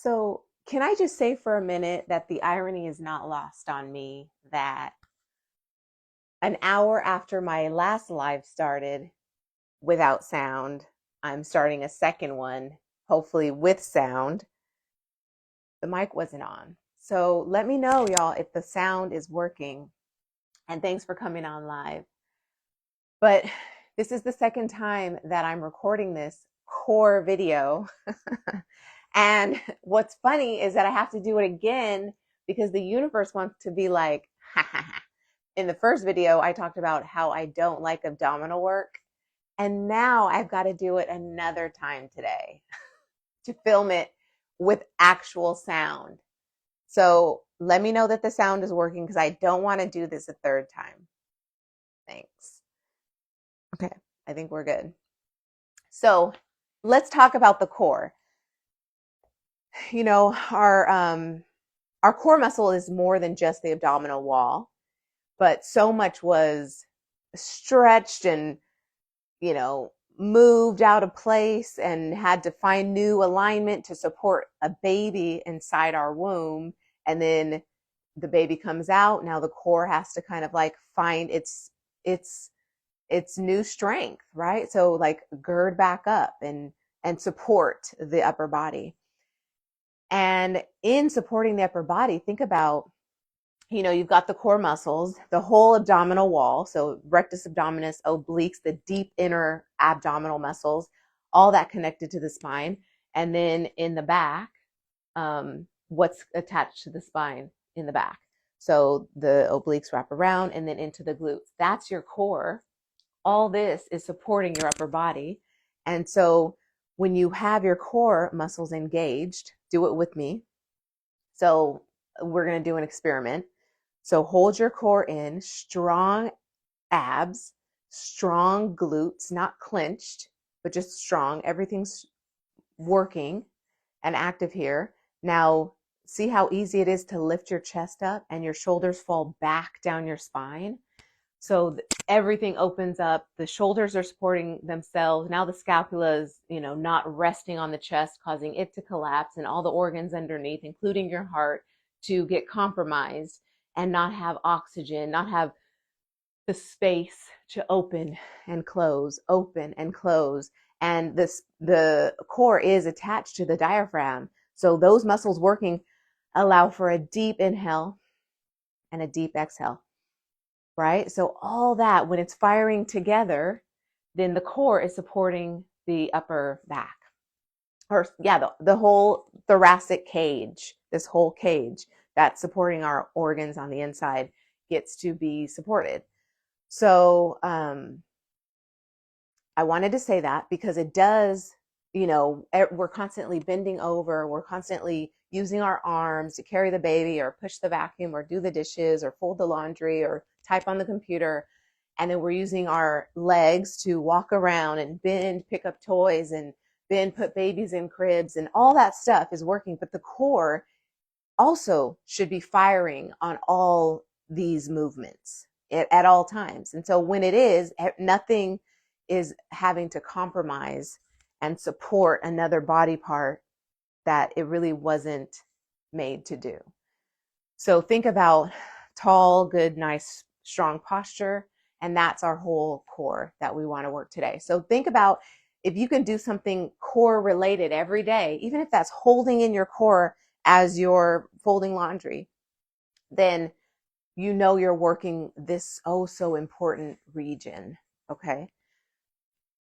So, can I just say for a minute that the irony is not lost on me that an hour after my last live started without sound, I'm starting a second one, hopefully with sound. The mic wasn't on. So, let me know, y'all, if the sound is working. And thanks for coming on live. But this is the second time that I'm recording this core video. And what's funny is that I have to do it again because the universe wants to be like, ha ha ha. In the first video, I talked about how I don't like abdominal work. And now I've got to do it another time today to film it with actual sound. So let me know that the sound is working because I don't want to do this a third time. Thanks. Okay, I think we're good. So let's talk about the core. You know, our core muscle is more than just the abdominal wall, but so much was stretched and, moved out of place and had to find new alignment to support a baby inside our womb. And then the baby comes out. Now the core has to kind of like find its new strength, right? So like gird back up and support the upper body. And in supporting the upper body, think about, you've got the core muscles, the whole abdominal wall. So rectus abdominis, obliques, the deep inner abdominal muscles, all that connected to the spine. And then in the back, what's attached to the spine in the back. So the obliques wrap around and then into the glutes. That's your core. All this is supporting your upper body. And so when you have your core muscles engaged, do it with me. So we're going to do an experiment. So hold your core in, strong abs, strong glutes, not clenched, but just strong. Everything's working and active here. Now, see how easy it is to lift your chest up and your shoulders fall back down your spine. So everything opens up. The shoulders are supporting themselves. Now the scapula is, not resting on the chest, causing it to collapse and all the organs underneath, including your heart, to get compromised and not have oxygen, not have the space to open and close, open and close. And the core is attached to the diaphragm. So those muscles working allow for a deep inhale and a deep exhale. Right? So all that, when it's firing together, then the core is supporting the upper back. Or yeah, the whole thoracic cage, this whole cage that's supporting our organs on the inside gets to be supported. So I wanted to say that because it does, we're constantly bending over, we're constantly using our arms to carry the baby or push the vacuum or do the dishes or fold the laundry or type on the computer. And then we're using our legs to walk around and bend, pick up toys and bend, put babies in cribs, and all that stuff is working. But the core also should be firing on all these movements at all times. And so when it is, nothing is having to compromise and support another body part that it really wasn't made to do. So think about tall, good, nice, strong posture. And that's our whole core that we want to work today. So think about if you can do something core related every day, even if that's holding in your core as you're folding laundry, then you're working this oh so important region. Okay.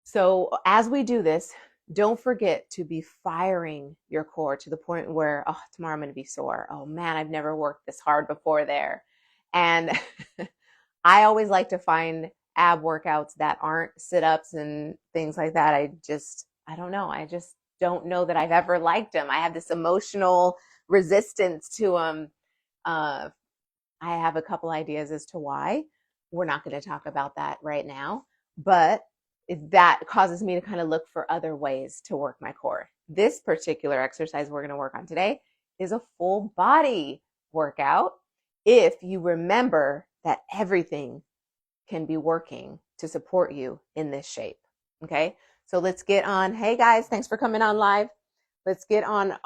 So as we do this, don't forget to be firing your core to the point where, oh, tomorrow I'm going to be sore. Oh man, I've never worked this hard before there. And I always like to find ab workouts that aren't sit-ups and things like that. I don't know. I just don't know that I've ever liked them. I have this emotional resistance to them. I have a couple ideas as to why. We're not going to talk about that right now, but that causes me to kind of look for other ways to work my core. This particular exercise we're going to work on today is a full body workout. If you remember that everything can be working to support you in this shape. Okay. So let's get on. Hey guys, thanks for coming on live. Let's get on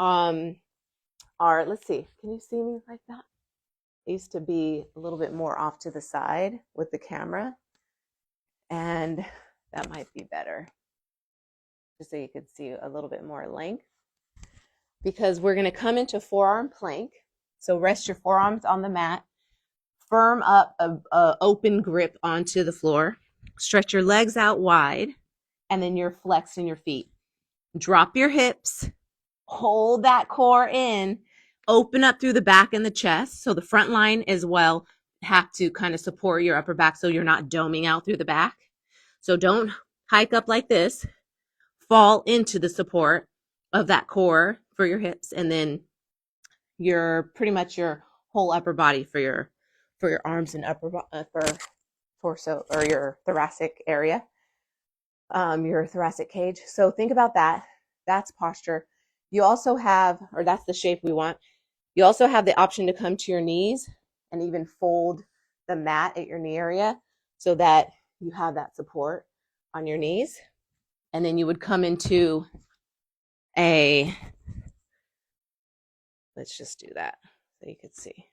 are, let's see, can you see me like that? I used to be a little bit more off to the side with the camera, and that might be better, just so you could see a little bit more length, because we're going to come into forearm plank. So rest your forearms on the mat, firm up a open grip onto the floor, stretch your legs out wide, and then you're flexing your feet. Drop your hips, hold that core in, open up through the back and the chest. So the front line as well have to kind of support your upper back so you're not doming out through the back. So don't hike up like this. Fall into the support of that core for your hips, and then your pretty much your whole upper body for your arms and upper torso, or your thoracic area, your thoracic cage. So think about that. That's posture. You also have, or that's the shape we want. You also have the option to come to your knees and even fold the mat at your knee area so that you have that support on your knees. And then you would come into a, let's just do that so you could see.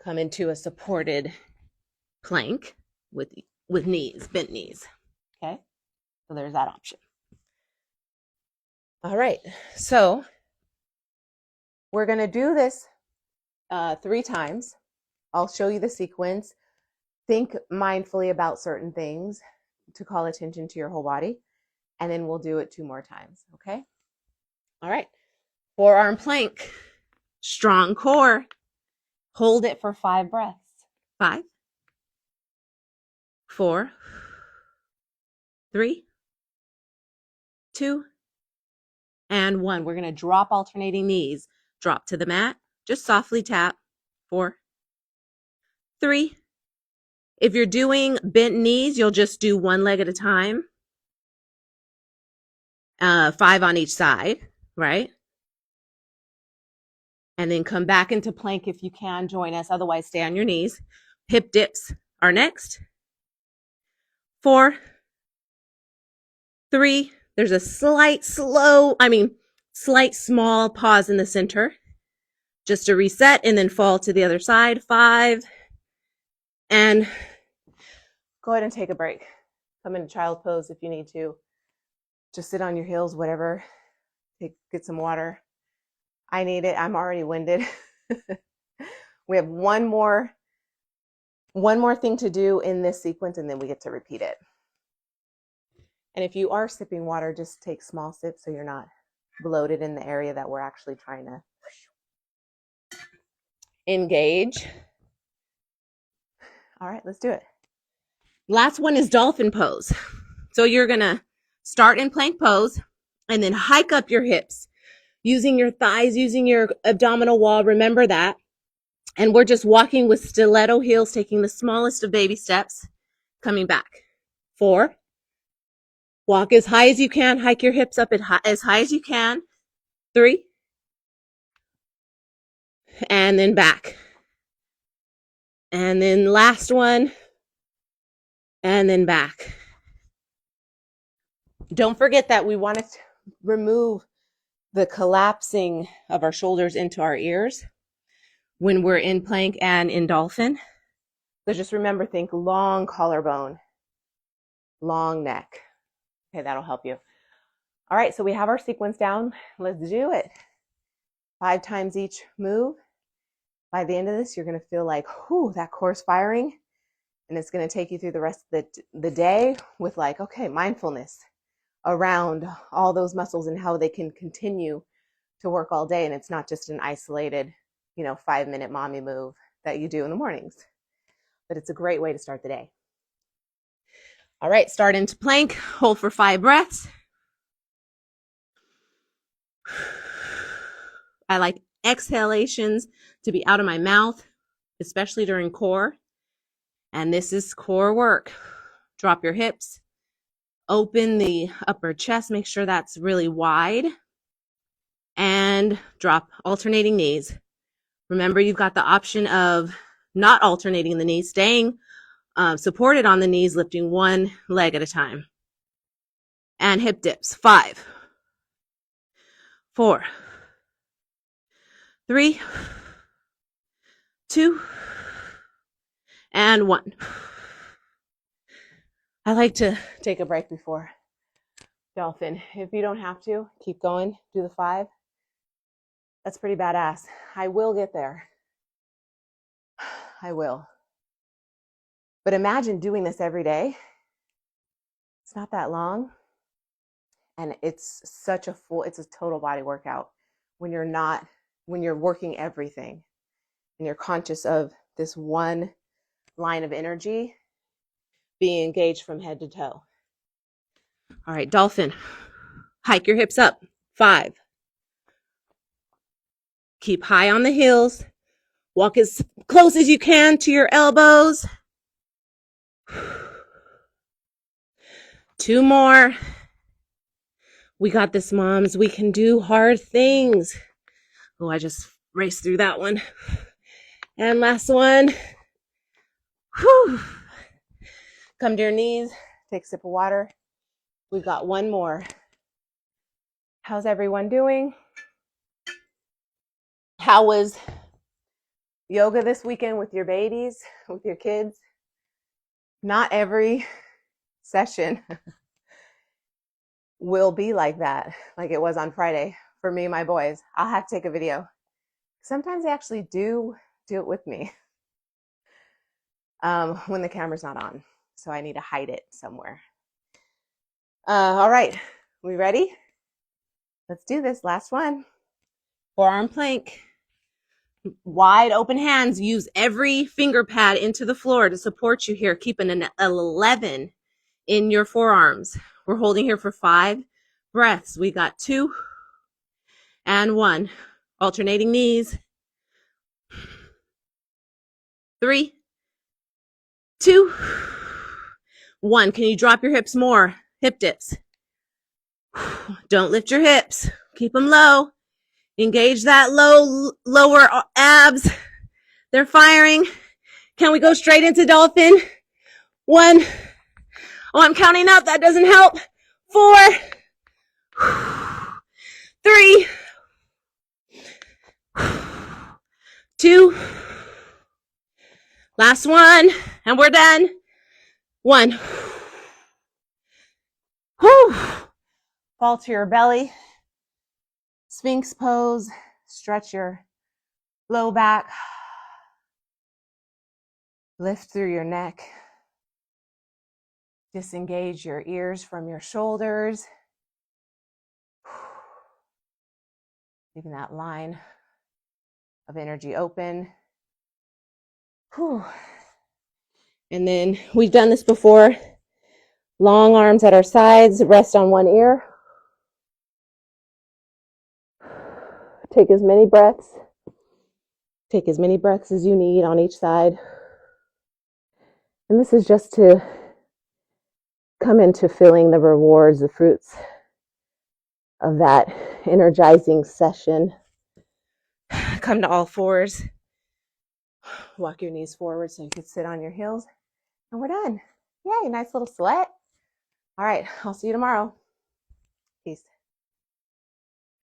Come into a supported plank with knees, bent knees. Okay, so there's that option. All right, so we're going to do this 3 times. I'll show you the sequence. Think mindfully about certain things to call attention to your whole body, and then we'll do it 2 more times, okay? All right, forearm plank, strong core. Hold it for 5 breaths. 5, 4, 3, 2, and 1. We're going to drop alternating knees. Drop to the mat. Just softly tap. 4, 3. If you're doing bent knees, you'll just do 1 leg at a time. 5 on each side, right? And then come back into plank if you can. Join us. Otherwise, stay on your knees. Hip dips are next. 4, 3. There's a slight small pause in the center. Just to reset and then fall to the other side. 5. And go ahead and take a break. Come into child pose if you need to. Just sit on your heels, whatever. Get some water. I need it. I'm already winded. We have one more thing to do in this sequence, and then we get to repeat it. And if you are sipping water, just take small sips so you're not bloated in the area that we're actually trying to engage. All right, let's do it. Last one is dolphin pose. So you're going to start in plank pose and then hike up your hips using your thighs, using your abdominal wall. Remember that. And we're just walking with stiletto heels, taking the smallest of baby steps, coming back. 4. Walk as high as you can. Hike your hips up as high as you can. 3. And then back. And then last one. And then back. Don't forget that we want to remove the collapsing of our shoulders into our ears when we're in plank and in dolphin. So just remember, think long collarbone, long neck. Okay, that'll help you. All right, so we have our sequence down. Let's do it. 5 times each move. By the end of this, you're going to feel like, whew, that core's firing. And it's going to take you through the rest of the day with like, okay, mindfulness around all those muscles and how they can continue to work all day. And it's not just an isolated, 5-minute mommy move that you do in the mornings, but it's a great way to start the day. All right, start into plank, hold for 5 breaths. I like exhalations to be out of my mouth, especially during core. And this is core work. Drop your hips, open the upper chest, make sure that's really wide, and drop alternating knees. Remember, you've got the option of not alternating the knees, staying supported on the knees, lifting 1 leg at a time. And hip dips. 5, 4, 3, 2, and 1. I like to take a break before dolphin. If you don't have to, keep going. Do the 5. That's pretty badass. I will get there. I will. But imagine doing this every day. It's not that long. And it's it's a total body workout when you're working everything and you're conscious of this one line of energy being engaged from head to toe. All right, dolphin. Hike your hips up. 5. Keep high on the heels. Walk as close as you can to your elbows. 2 more. We got this, moms. We can do hard things. Oh, I just raced through that one. And last one. Whew. Come to your knees. Take a sip of water. We've got 1 more. How's everyone doing? How was yoga this weekend with your babies, with your kids? Not every session will be like that, like it was on Friday for me and my boys. I'll have to take a video. Sometimes they actually do it with me when the camera's not on. So I need to hide it somewhere. All right, we ready? Let's do this. Last one. Forearm plank. Wide open hands. Use every finger pad into the floor to support you here. Keeping an 11 in your forearms. We're holding here for 5 breaths. We got 2 and 1. Alternating knees. 3, 2, 1. Can you drop your hips more? Hip dips. Don't lift your hips. Keep them low. Engage that lower abs. They're firing. Can we go straight into dolphin? 1. Oh, I'm counting up. That doesn't help. 4, 3, 2. Last one. And we're done. 1. Whew. Fall to your belly. Sphinx pose. Stretch your low back. Lift through your neck. Disengage your ears from your shoulders. Leaving that line of energy open. Whew. And then we've done this before. Long arms at our sides. Rest on one ear. Take as many breaths. Take as many breaths as you need on each side. And this is just to come into feeling the rewards, the fruits of that energizing session. Come to all fours. Walk your knees forward so you can sit on your heels. And we're done. Yay, nice little sweat. All right, I'll see you tomorrow. Peace.